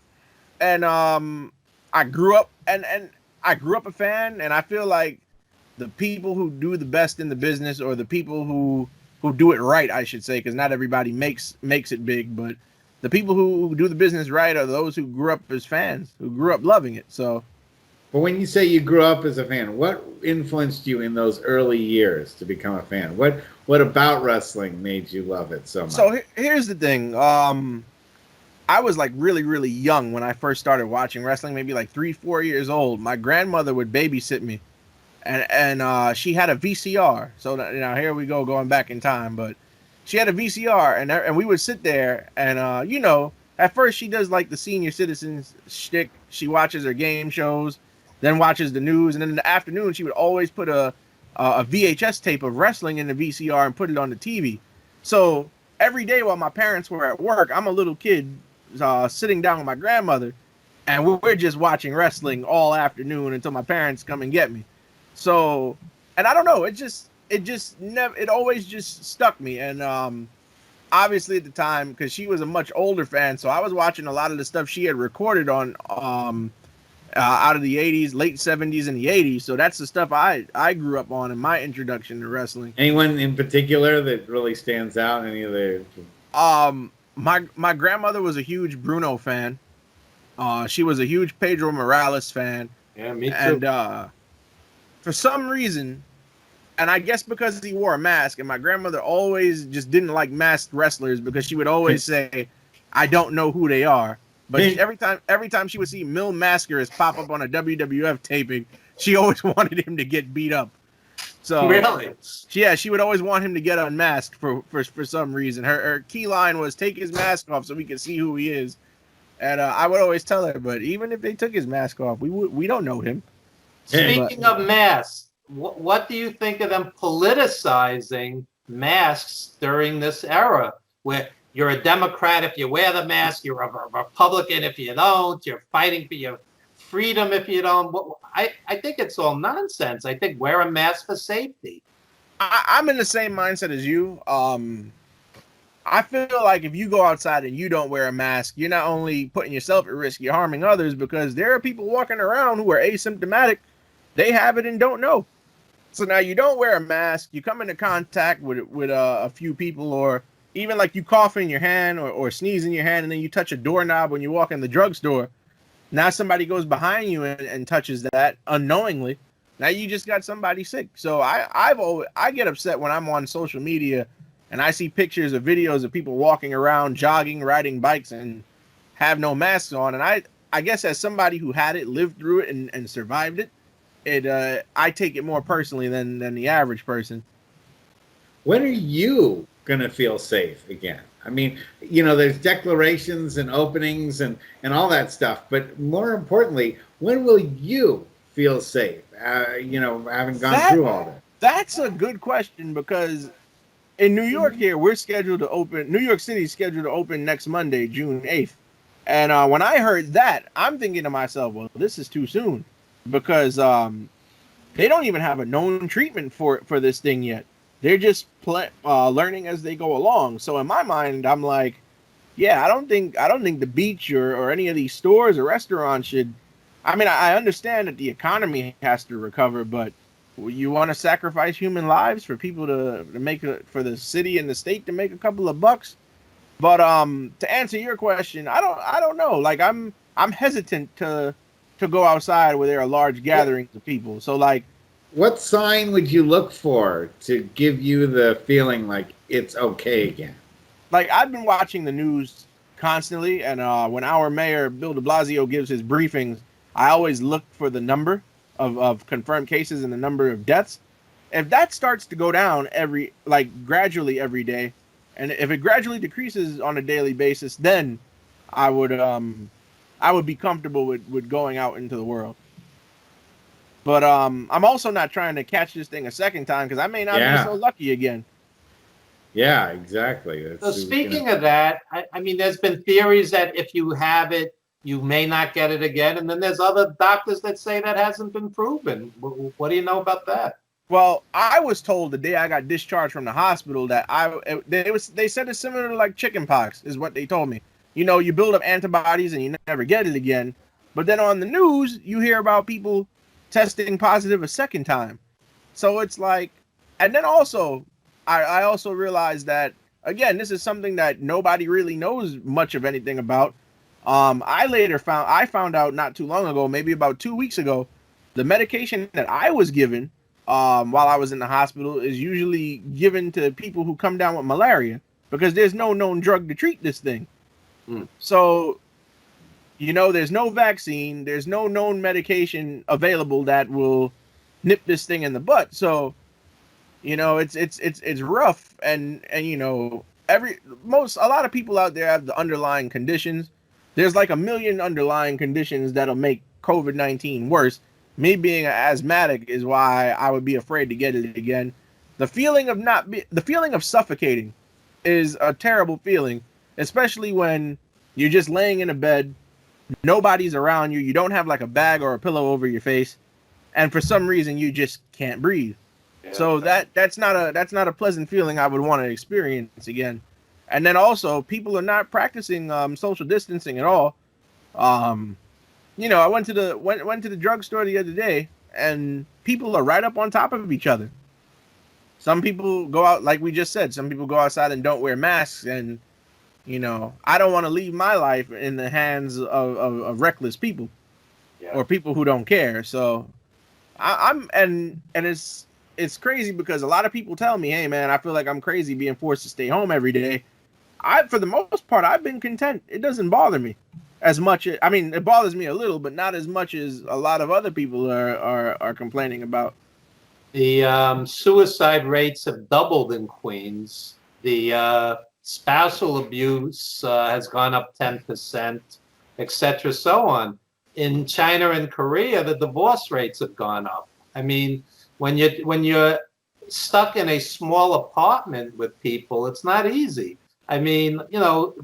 and I grew up and I grew up a fan, and I feel like the people who do the best in the business, or the people who do it right, I should say, because not everybody makes it big, but the people who do the business right are those who grew up as fans, who grew up loving it. So, but when you say you grew up as a fan, what influenced you in those early years to become a fan? What about wrestling made you love it so much? So here's the thing. I was like really, really young when I first started watching wrestling, maybe like 3-4 years old. My grandmother would babysit me, and she had a VCR. So now here we go, going back in time, but she had a VCR, and we would sit there, and at first she does like the senior citizens shtick. She watches her game shows, then watches the news, and then in the afternoon she would always put a VHS tape of wrestling in the VCR and put it on the TV. So every day while my parents were at work, I'm a little kid sitting down with my grandmother, and we're just watching wrestling all afternoon until my parents come and get me. So, and I don't know, it always just stuck me. And obviously at the time, because she was a much older fan, so I was watching a lot of the stuff she had recorded on out of the 80s, late 70s and the 80s. So that's the stuff I grew up on in my introduction to wrestling. Anyone in particular that really stands out? Any of the my grandmother was a huge Bruno fan. She was a huge Pedro Morales fan. Yeah, me too. And for some reason, and I guess because he wore a mask, and my grandmother always just didn't like masked wrestlers, because she would always say, "I don't know who they are." But every time she would see Mil Mascaras pop up on a WWF taping, she always wanted him to get beat up. So really, yeah, she would always want him to get unmasked for some reason. Her key line was, "Take his mask off so we can see who he is." And I would always tell her, but even if they took his mask off, we don't know him. Speaking of masks, what do you think of them politicizing masks during this era, where you're a Democrat if you wear the mask, you're a Republican if you don't, you're fighting for your freedom if you don't? I think it's all nonsense. I think wear a mask for safety. I'm in the same mindset as you. I feel like if you go outside and you don't wear a mask, you're not only putting yourself at risk, you're harming others, because there are people walking around who are asymptomatic. They have it and don't know. So now you don't wear a mask, you come into contact with a few people, or even like you cough in your hand or sneeze in your hand, and then you touch a doorknob when you walk in the drugstore. Now somebody goes behind you and touches that unknowingly. Now you just got somebody sick. So I get upset when I'm on social media and I see pictures or videos of people walking around, jogging, riding bikes, and have no masks on. And I guess as somebody who had it, lived through it, and survived it, I take it more personally than the average person. When are you going to feel safe again? I mean, there's declarations and openings and all that stuff, but more importantly, when will you feel safe? Having gone through all that. That's a good question, because in New York here, we're scheduled to open. New York City is scheduled to open next Monday, June 8th. And when I heard that, I'm thinking to myself, well, this is too soon, because they don't even have a known treatment for this thing yet. They're just learning as they go along. So in my mind, I'm like, yeah, I don't think the beach or any of these stores or restaurants should. I mean, I understand that the economy has to recover, but you want to sacrifice human lives for people to make for the city and the state to make a couple of bucks? But to answer your question, I don't know. Like I'm hesitant to go outside where there are large gatherings of people. So like, what sign would you look for to give you the feeling like it's okay again? Like, I've been watching the news constantly, and when our mayor Bill de Blasio gives his briefings, I always look for the number of confirmed cases and the number of deaths. If that starts to go down gradually every day, and if it gradually decreases on a daily basis, then I would be comfortable with going out into the world. But I'm also not trying to catch this thing a second time, because I may not be so lucky again. Yeah, exactly. So speaking of that, I mean, there's been theories that if you have it, you may not get it again. And then there's other doctors that say that hasn't been proven. What do you know about that? Well, I was told the day I got discharged from the hospital that they said it's similar to like chicken pox, is what they told me. you build up antibodies and you never get it again. But then on the news, you hear about people testing positive a second time. So it's like, and then also, I also realized that, again, this is something that nobody really knows much of anything about. I found out not too long ago, maybe about 2 weeks ago, the medication that I was given while I was in the hospital is usually given to people who come down with malaria because there's no known drug to treat this thing. So, there's no vaccine, there's no known medication available that will nip this thing in the butt. So, it's rough, and a lot of people out there have the underlying conditions. There's like 1 million underlying conditions that'll make COVID-19 worse. Me being an asthmatic is why I would be afraid to get it again. The feeling of suffocating is a terrible feeling, especially when you're just laying in a bed, nobody's around you, you don't have like a bag or a pillow over your face, and for some reason you just can't breathe. Yeah. So that's not a pleasant feeling I would want to experience again. And then also, people are not practicing social distancing at all. I went to the drugstore the other day, and people are right up on top of each other. Some people go out, like we just said, some people go outside and don't wear masks, and I don't want to leave my life in the hands of reckless people, or people who don't care. So it's crazy because a lot of people tell me, hey man, I feel like I'm crazy being forced to stay home every day. For the most part, I've been content. It doesn't bother me as much. I mean, it bothers me a little, but not as much as a lot of other people are complaining about. The suicide rates have doubled in Queens. The spousal abuse has gone up 10%, etc., so on. In China and Korea, the divorce rates have gone up. I mean, when you're stuck in a small apartment with people, it's not easy. I mean,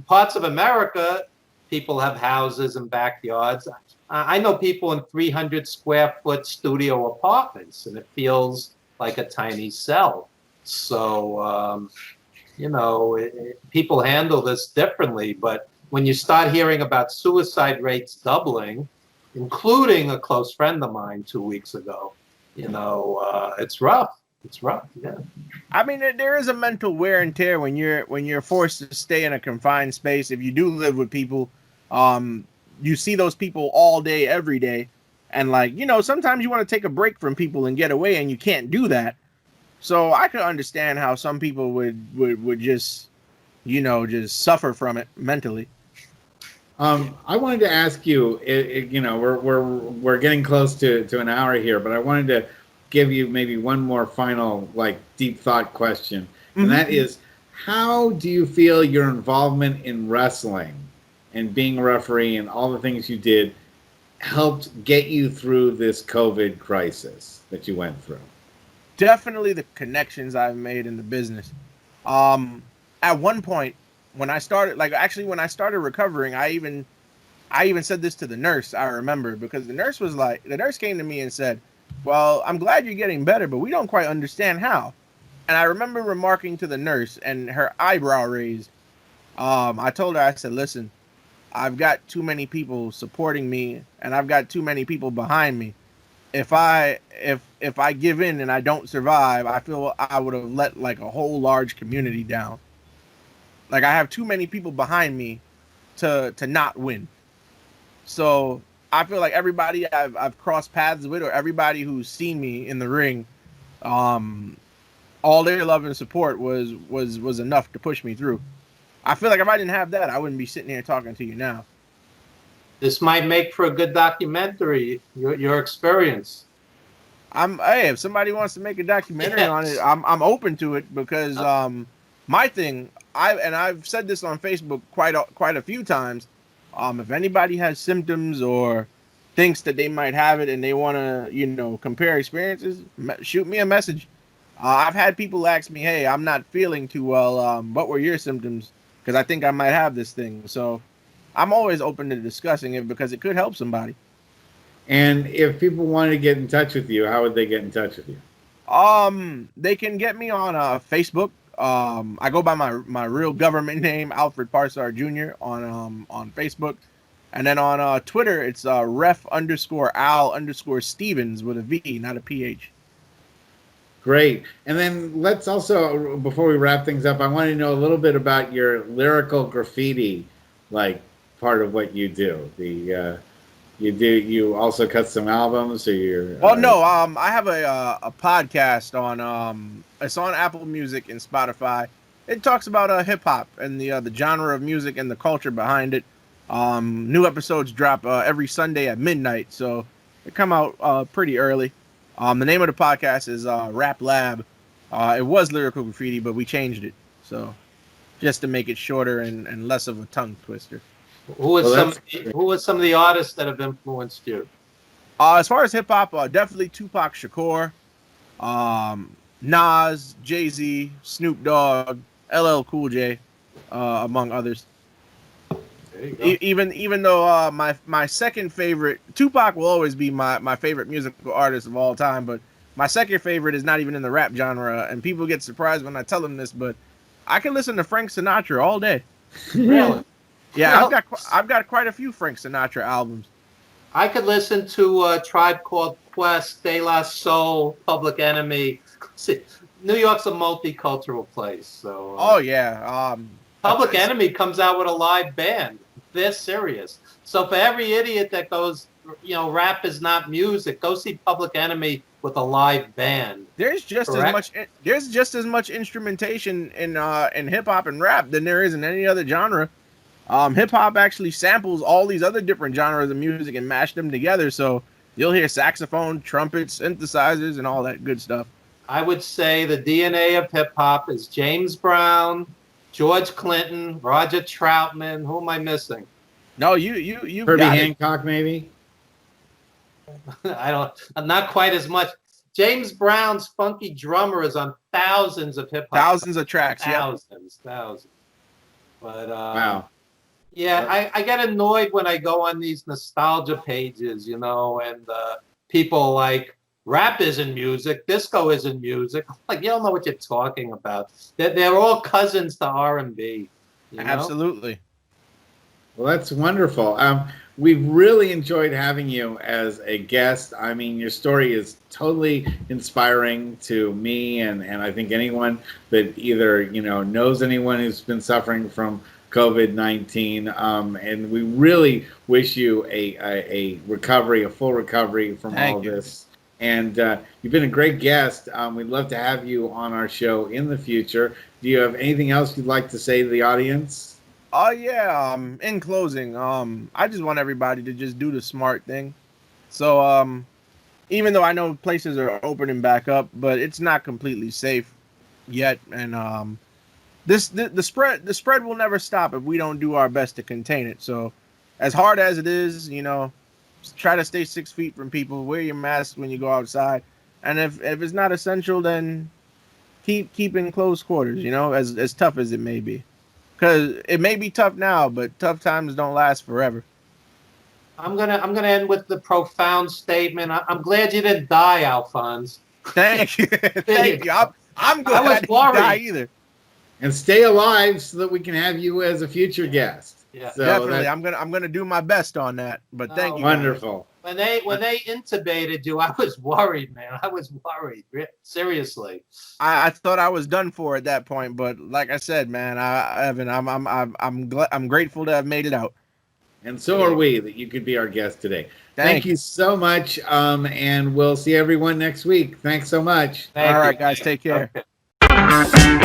parts of America, people have houses and backyards. I know people in 300 square foot studio apartments, and it feels like a tiny cell. So, people handle this differently. But when you start hearing about suicide rates doubling, including a close friend of mine 2 weeks ago, it's rough. It's rough, yeah. I mean, there is a mental wear and tear when you're forced to stay in a confined space. If you do live with people, you see those people all day, every day, and sometimes you want to take a break from people and get away, and you can't do that. So I could understand how some people would just, just suffer from it mentally. I wanted to ask you, we're getting close to an hour here, but I wanted to give you maybe one more final deep thought question, and that is, how do you feel your involvement in wrestling and being a referee and all the things you did helped get you through this COVID crisis that you went through? Definitely the connections I've made in the business. At one point when I started, when I started recovering, I even said this to the nurse, I remember, because the nurse came to me and said, well, I'm glad you're getting better, but we don't quite understand how. And I remember remarking to the nurse, and her eyebrow raised. I told her, I said, listen, I've got too many people supporting me, and I've got too many people behind me. If I give in and I don't survive, I feel I would have let a whole large community down. I have too many people behind me to not win. So I feel like everybody I've crossed paths with, or everybody who's seen me in the ring, all their love and support was enough to push me through. I feel like if I didn't have that, I wouldn't be sitting here talking to you now. This might make for a good documentary, your experience. Hey, if somebody wants to make a documentary on it, I'm open to it, because my thing, I've said this on Facebook quite a few times. If anybody has symptoms or thinks that they might have it and they want to, compare experiences, shoot me a message. I've had people ask me, hey, I'm not feeling too well. What were your symptoms? Because I think I might have this thing. So I'm always open to discussing it because it could help somebody. And if people wanted to get in touch with you, how would they get in touch with you? They can get me on Facebook. I go by my real government name, Alfred Parsar Jr. on Facebook, and then on Twitter it's ref_Al_Stevens with a V, not a PH. Great. And then let's also, before we wrap things up, I want to know a little bit about your lyrical graffiti, like part of what you do. You also cut some albums, or you're? Well, no. I have a podcast on it's on Apple Music and Spotify. It talks about hip hop and the genre of music and the culture behind it. New episodes drop every Sunday at midnight, so they come out pretty early. The name of the podcast is Rap Lab. It was Lyrical Graffiti, but we changed it, so just to make it shorter and less of a tongue twister. Who are some of the artists that have influenced you? As far as hip hop, definitely Tupac Shakur, Nas, Jay-Z, Snoop Dogg, LL Cool J, among others. Even though my second favorite, Tupac will always be my favorite musical artist of all time, but my second favorite is not even in the rap genre, and people get surprised when I tell them this, but I can listen to Frank Sinatra all day. Really? Yeah, I've got quite a few Frank Sinatra albums. I could listen to Tribe Called Quest, De La Soul, Public Enemy. See, New York's a multicultural place, so. Oh yeah. Public Enemy comes out with a live band. They're serious. So for every idiot that goes, rap is not music, go see Public Enemy with a live band. There's just as much instrumentation in hip hop and rap than there is in any other genre. Hip hop actually samples all these other different genres of music and mash them together, so you'll hear saxophone, trumpets, synthesizers, and all that good stuff. I would say the DNA of hip hop is James Brown, George Clinton, Roger Troutman. Who am I missing? No, you Herbie Hancock, maybe. Not quite as much. James Brown's funky drummer is on thousands of hip hop. Thousands of tracks. Thousands. But Wow. Yeah, I get annoyed when I go on these nostalgia pages, and people like rap isn't music, disco isn't music. Like, you don't know what you're talking about. They're all cousins to R&B. Absolutely. Well, that's wonderful. We've really enjoyed having you as a guest. I mean, your story is totally inspiring to me, and I think anyone that either knows anyone who's been suffering from COVID-19, and we really wish you a recovery, a full recovery from all of this. And you've been a great guest. We'd love to have you on our show in the future. Do you have anything else you'd like to say to the audience? Oh yeah. In closing, I just want everybody to just do the smart thing. So even though I know places are opening back up, but it's not completely safe yet, and the spread will never stop if we don't do our best to contain it. So as hard as it is, try to stay 6 feet from people, wear your mask when you go outside, and if it's not essential, then keep in close quarters, as tough as it may be, because it may be tough now, but tough times don't last forever. I'm gonna end with the profound statement. I'm glad you didn't die, Alfonz. Thank you. Thank you. I'm glad I didn't die either. And stay alive so that we can have you as a future guest. Yeah, so definitely. I'm gonna do my best on that. But thank you. Wonderful. When they intubated you, I was worried, man. I was worried. Seriously. I thought I was done for at that point, but like I said, man, Evan, I'm grateful to have made it out. And so are we that you could be our guest today. Thank you so much. And we'll see everyone next week. Thanks so much. All right, guys, take care. Okay.